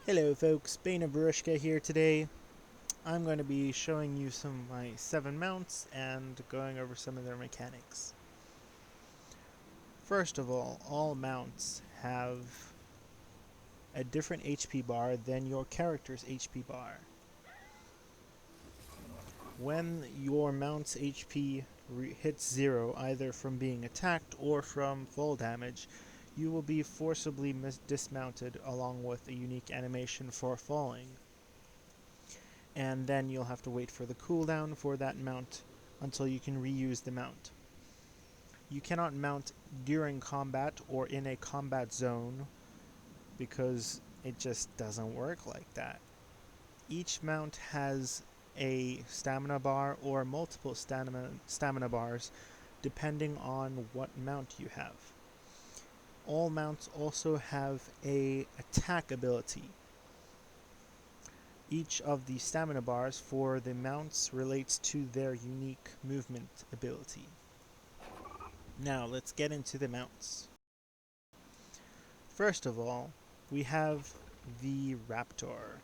Hello folks, Bane of Barushka here today. I'm going to be showing you some of my 7 mounts and going over some of their mechanics. First of all mounts have a different HP bar than your character's HP bar. When your mount's HP hits 0, either from being attacked or from fall damage, you will be forcibly dismounted along with a unique animation for falling. And then you'll have to wait for the cooldown for that mount until you can reuse the mount. You cannot mount during combat or in a combat zone because it just doesn't work like that. Each mount has a stamina bar or multiple stamina bars depending on what mount you have. All mounts also have a attack ability. Each of the stamina bars for the mounts relates to their unique movement ability. Now let's get into the mounts. First of all, we have the Raptor.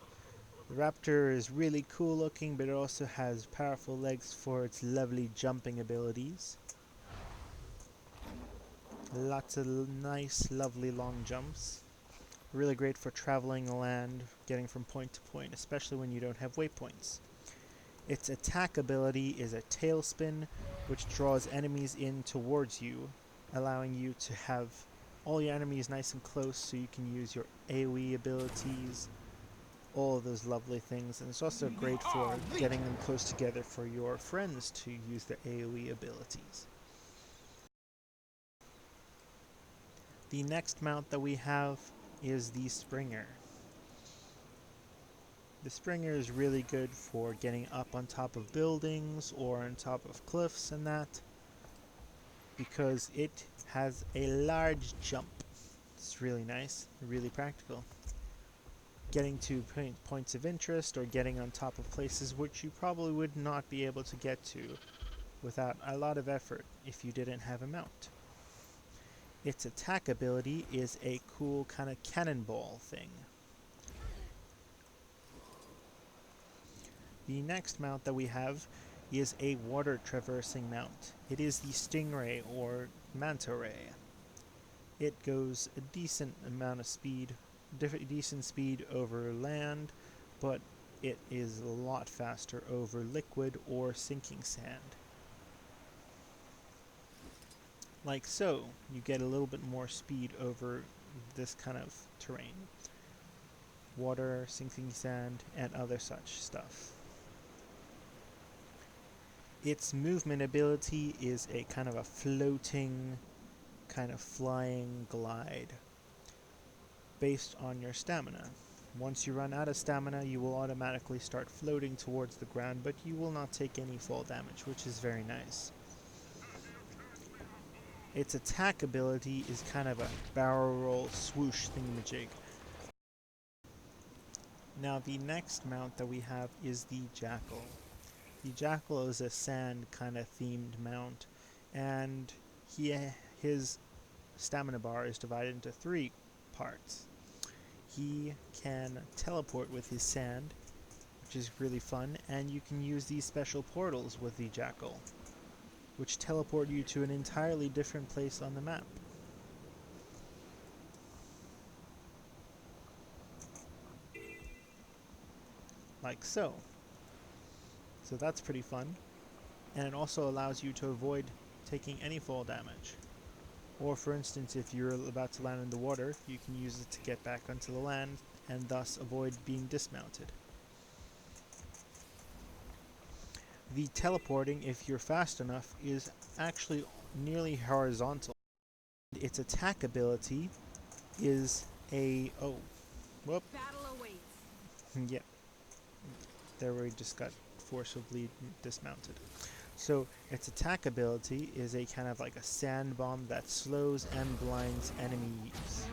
The Raptor is really cool looking, but it also has powerful legs for its lovely jumping abilities. Lots of nice, lovely long jumps. Really great for traveling the land, getting from point to point, especially when you don't have waypoints. Its attack ability is a tailspin, which draws enemies in towards you, allowing you to have all your enemies nice and close so you can use your AoE abilities, all of those lovely things. And it's also great for getting them close together for your friends to use their AoE abilities. The next mount that we have is the Springer. The Springer is really good for getting up on top of buildings or on top of cliffs and that, because it has a large jump. It's really nice, really practical. Getting to points of interest or getting on top of places which you probably would not be able to get to without a lot of effort if you didn't have a mount. Its attack ability is a cool kind of cannonball thing. The next mount that we have is a water traversing mount. It is the Stingray or Manta Ray. It goes a decent amount of speed, decent speed over land, but it is a lot faster over liquid or sinking sand. Like so, you get a little bit more speed over this kind of terrain. Water, sinking sand, and other such stuff. Its movement ability is a kind of a floating, kind of flying glide based on your stamina. Once you run out of stamina, you will automatically start floating towards the ground, but you will not take any fall damage, which is very nice. Its attack ability is kind of a barrel roll swoosh thingamajig. Now the next mount that we have is the Jackal. The Jackal is a sand kind of themed mount, and his stamina bar is divided into 3 parts. He can teleport with his sand, which is really fun, and you can use these special portals with the Jackal, which teleport you to an entirely different place on the map. Like so. So that's pretty fun, and it also allows you to avoid taking any fall damage. Or for instance, if you're about to land in the water, you can use it to get back onto the land and thus avoid being dismounted. The teleporting, if you're fast enough, is actually nearly horizontal. Its attack ability is a... oh, whoop. Battle awaits. Yep. There we just got forcibly dismounted. So its attack ability is a kind of like a sand bomb that slows and blinds enemies.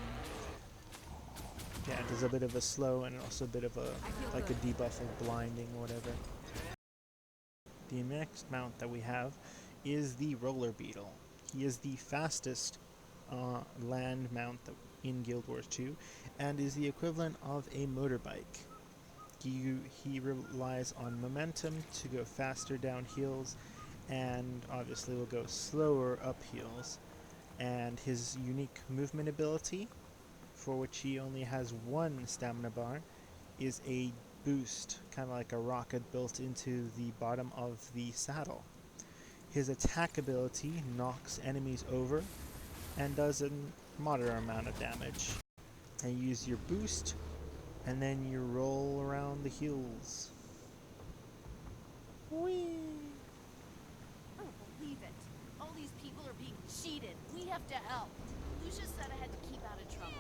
Yeah, there's a bit of a slow and also a bit of a like a debuff of blinding or whatever. The next mount that we have is the Roller Beetle. He is the fastest land mount in Guild Wars 2 and is the equivalent of a motorbike. He relies on momentum to go faster down hills and obviously will go slower up hills. And his unique movement ability, for which he only has one stamina bar, is a boost, kind of like a rocket built into the bottom of the saddle. His attack ability knocks enemies over and does a moderate amount of damage. And you use your boost, and then you roll around the hills. Whee! I don't believe it. All these people are being cheated. We have to help. Lucia said I had to keep out of trouble.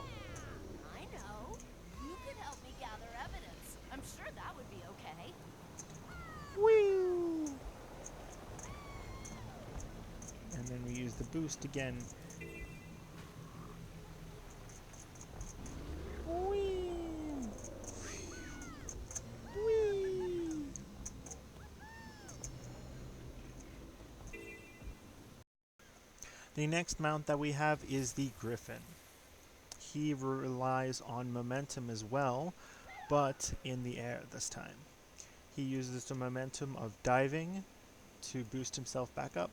I know. You could help me gather evidence. I'm sure that would be okay. Whee! And then we use the boost again. Whee! Whee! The next mount that we have is the Griffin. He relies on momentum as well, but in the air this time. He uses the momentum of diving to boost himself back up,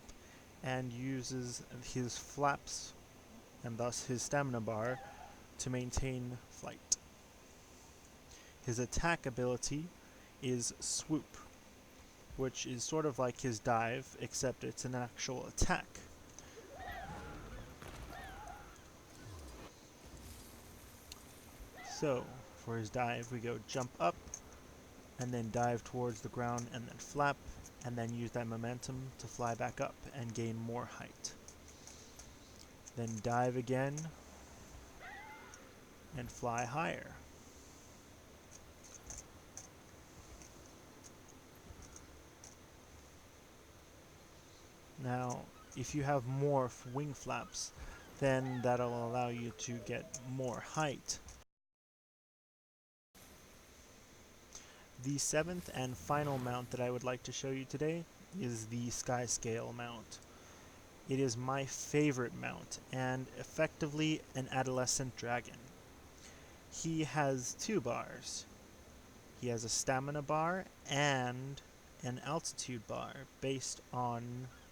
and uses his flaps, and thus his stamina bar, to maintain flight. His attack ability is Swoop, which is sort of like his dive, except it's an actual attack. So, for his dive, we go jump up, and then dive towards the ground, and then flap, and then use that momentum to fly back up and gain more height. Then dive again, and fly higher. Now, if you have more wing flaps, then that'll allow you to get more height. The seventh and final mount that I would like to show you today is the Skyscale mount. It is my favorite mount and effectively an adolescent dragon. He has two bars. He has a stamina bar and an altitude bar based on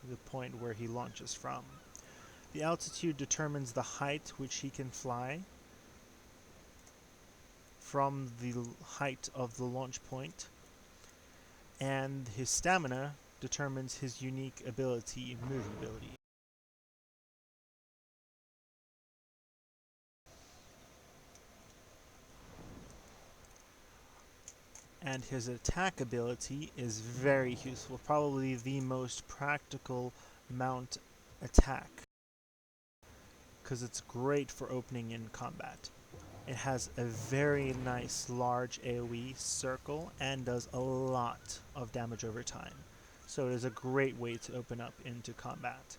the point where he launches from. The altitude determines the height which he can fly from the height of the launch point, and his stamina determines his unique ability, movability. And his attack ability is very useful, probably the most practical mount attack, because it's great for opening in combat. It has a very nice large AoE circle and does a lot of damage over time, so it is a great way to open up into combat.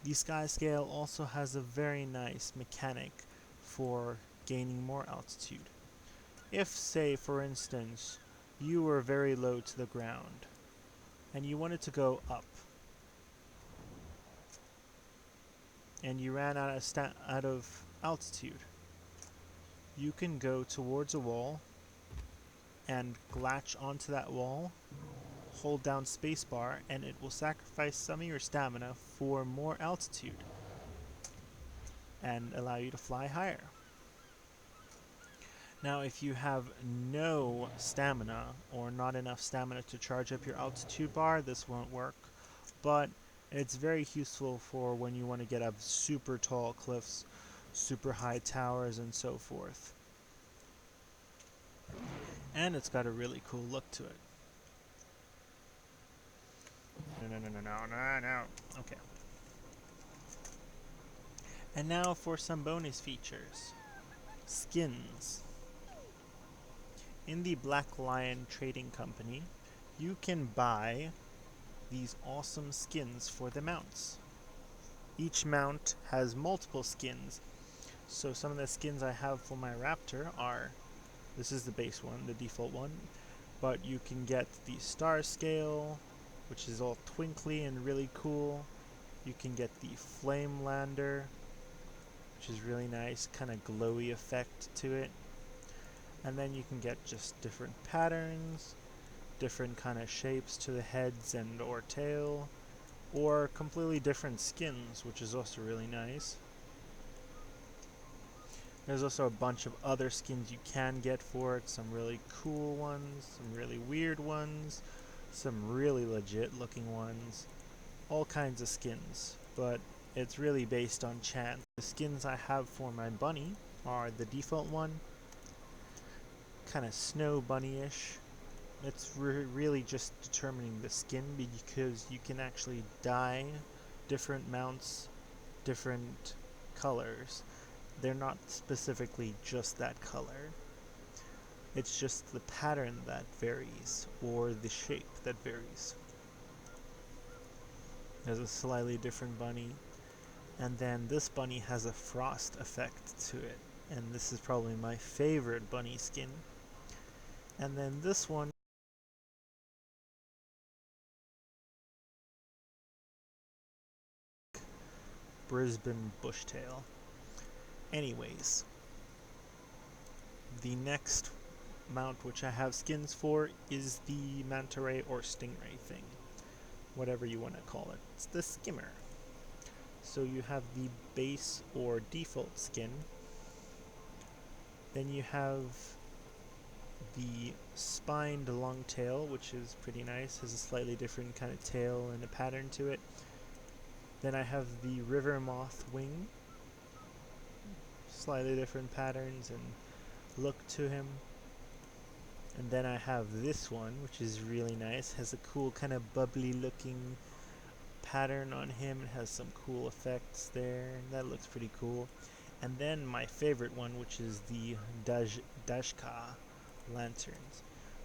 The Skyscale also has a very nice mechanic for gaining more altitude. If, say, for instance, you were very low to the ground and you wanted to go up, and you ran out of altitude, you can go towards a wall and latch onto that wall, hold down spacebar, and it will sacrifice some of your stamina for more altitude and allow you to fly higher. Now, if you have no stamina or not enough stamina to charge up your altitude bar, this won't work, but it's very useful for when you want to get up super tall cliffs, super high towers, and so forth. And it's got a really cool look to it. No. Okay. And now for some bonus features. Skins. In the Black Lion Trading Company, you can buy these awesome skins for the mounts. Each mount has multiple skins, so some of the skins I have for my Raptor are, this is the base one, the default one, but you can get the Star Scale, which is all twinkly and really cool. You can get the Flame Lander, which is really nice, kind of glowy effect to it. And then you can get just different patterns, different kind of shapes to the heads and or tail, or completely different skins, which is also really nice. There's also a bunch of other skins you can get for it, some really cool ones, some really weird ones, some really legit looking ones, all kinds of skins, but it's really based on chance. The skins I have for my bunny are the default one, kind of snow bunny-ish. It's really just determining the skin because you can actually dye different mounts different colors. They're not specifically just that color. It's just the pattern that varies, or the shape that varies. There's a slightly different bunny, and then this bunny has a frost effect to it, and this is probably my favorite bunny skin. And then this one Brisbane Bushtail. Anyways, the next mount which I have skins for is the manta ray or stingray thing, whatever you want to call it. It's the skimmer. So you have the base or default skin, then you have the spined long tail, which is pretty nice, has a slightly different kind of tail and a pattern to it. Then I have the river moth wing, slightly different patterns and look to him. And then I have this one, which is really nice, has a cool kind of bubbly looking pattern on him. It has some cool effects there, and that looks pretty cool. And then my favorite one, which is the Dashka lanterns,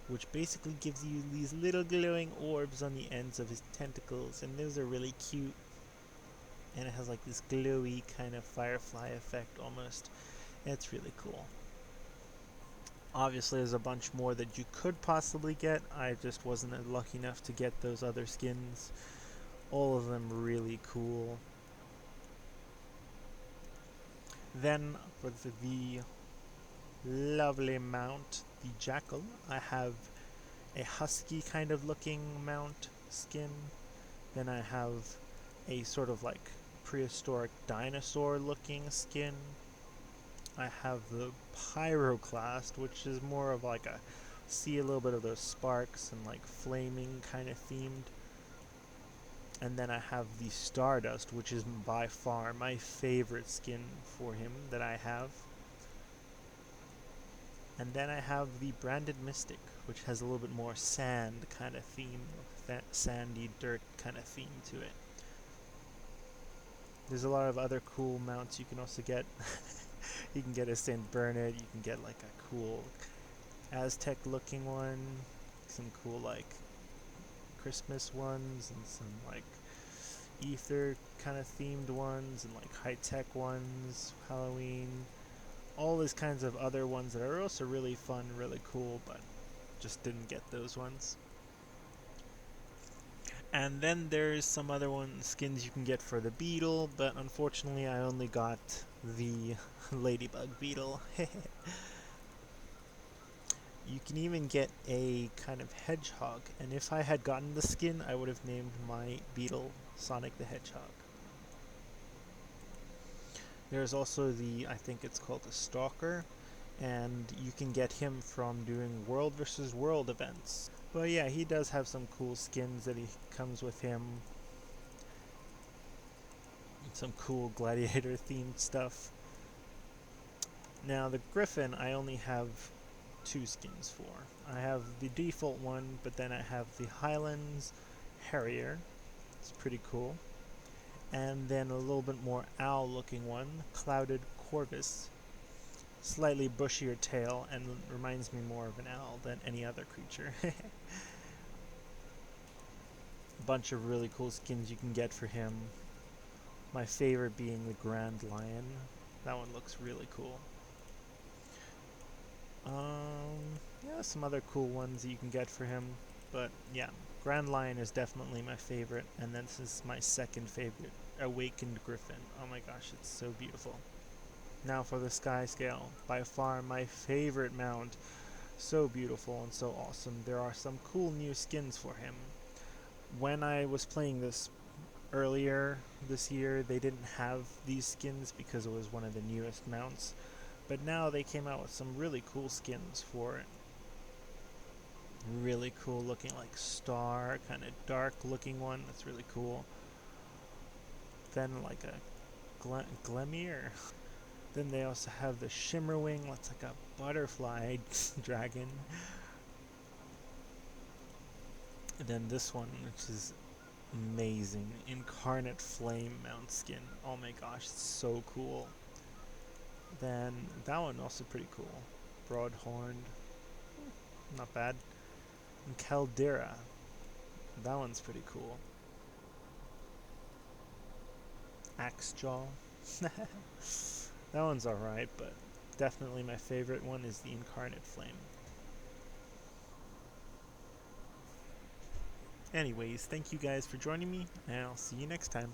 which basically gives you these little glowing orbs on the ends of his tentacles, and those are really cute. And it has like this glowy kind of firefly effect almost. It's really cool. Obviously there's a bunch more that you could possibly get. I just wasn't lucky enough to get those other skins. All of them really cool. Then for the lovely mount, the jackal, I have a husky kind of looking mount skin. Then I have a sort of like prehistoric dinosaur looking skin. I have the Pyroclast, which is more of like a, see a little bit of those sparks and like flaming kind of themed. And then I have the Stardust, which is by far my favorite skin for him that I have. And then I have the Branded Mystic, which has a little bit more sand kind of theme, sandy dirt kind of theme to it. There's a lot of other cool mounts you can also get. You can get a St. Bernard, you can get like a cool Aztec looking one, some cool like Christmas ones, and some like ether kind of themed ones, and like high-tech ones, Halloween, all these kinds of other ones that are also really fun, really cool, but just didn't get those ones. And then there's some other skins you can get for the beetle, but unfortunately I only got the ladybug beetle. You can even get a kind of hedgehog, and if I had gotten the skin, I would have named my beetle Sonic the Hedgehog. There's also the, I think it's called the Stalker, and you can get him from doing World vs. World events. But yeah, he does have some cool skins that he comes with him. Some cool gladiator themed stuff. Now the Griffin I only have 2 skins for. I have the default one, but then I have the Highlands Harrier. It's pretty cool. And then a little bit more owl looking one, Clouded Corvus. Slightly bushier tail and reminds me more of an owl than any other creature. A bunch of really cool skins you can get for him. My favorite being the Grand Lion. That one looks really cool. Yeah, some other cool ones that you can get for him. But yeah, Grand Lion is definitely my favorite, and then this is my second favorite, Awakened Griffin. Oh my gosh, it's so beautiful. Now for the Sky Scale, by far my favorite mount. So beautiful and so awesome. There are some cool new skins for him. When I was playing this earlier this year, they didn't have these skins because it was one of the newest mounts. But now they came out with some really cool skins for it. Really cool looking, like star, kind of dark looking one. That's really cool. Then like a Glemir. Then they also have the Shimmerwing. That's like a butterfly dragon. And then this one, which is amazing, Incarnate Flame mount skin. Oh my gosh, it's so cool. Then that one also pretty cool. Broadhorned, not bad. And Caldera, that one's pretty cool. Axejaw, that one's alright, but definitely my favorite one is the Incarnate Flame. Anyways, thank you guys for joining me, and I'll see you next time.